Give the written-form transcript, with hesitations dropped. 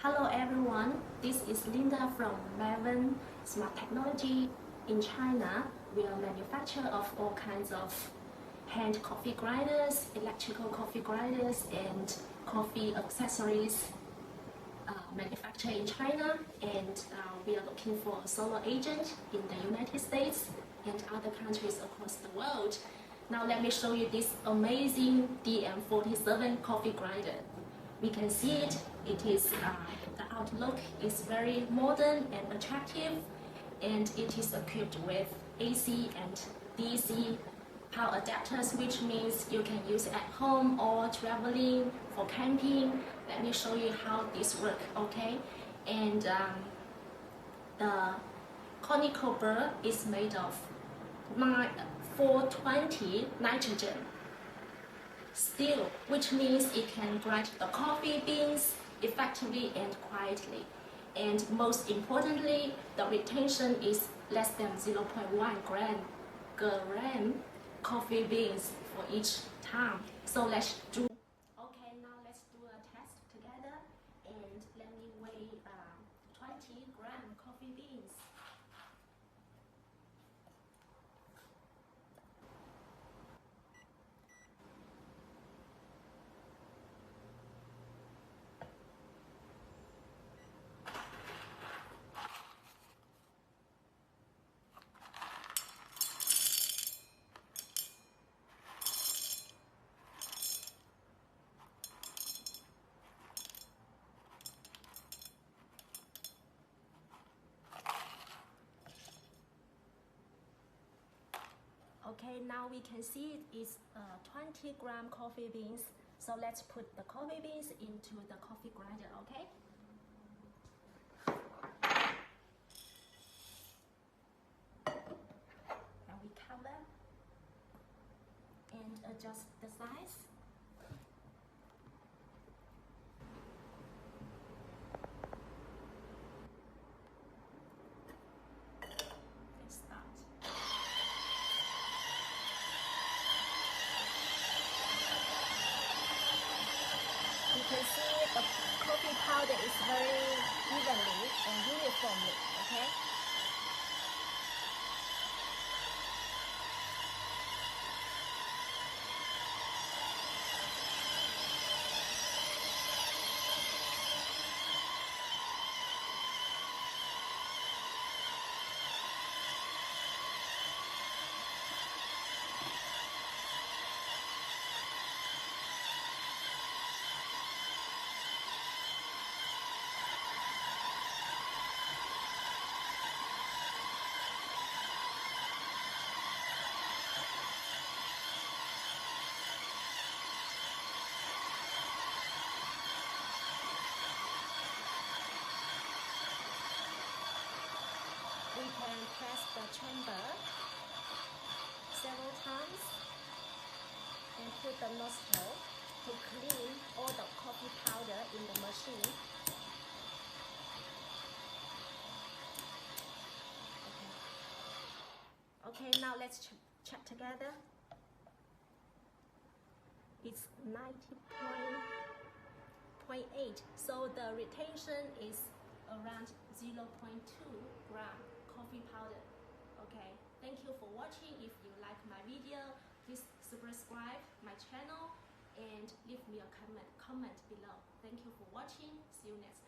Hello everyone, this is Linda from Maven Smart Technology. In China, we are a manufacturer of all kinds of hand coffee grinders, electrical coffee grinders, and coffee accessories manufactured in China. And we are looking for a solo agent in the United States and other countries across the world. Now let me show you this amazing DM47 coffee grinder. We can see it. It is the outlook is very modern and attractive, and it is equipped with AC and DC power adapters, which means you can use it at home or traveling for camping. Let me show you how this works, okay? And the conical burr is made of 420 nitrogen steel, which means it can grind the coffee beans effectively and quietly. And most importantly, the retention is less than 0.1 gram coffee beans for each time. So let's do. Okay, now let's do a test together, and let me weigh 20-gram coffee beans. Okay, now we can see it is 20-gram coffee beans. So let's put the coffee beans into the coffee grinder, okay? And we cover and adjust the size. Let's start. You can see the coffee powder is very evenly and uniformly, okay? We can press the chamber several times and put the nozzle to clean all the coffee powder in the machine. Okay, now let's check together. It's 90.8, so the retention is around 0.2 gram coffee powder. Okay, thank you for watching. If you like my video, please subscribe my channel and leave me a comment below. Thank you for watching. See you next time.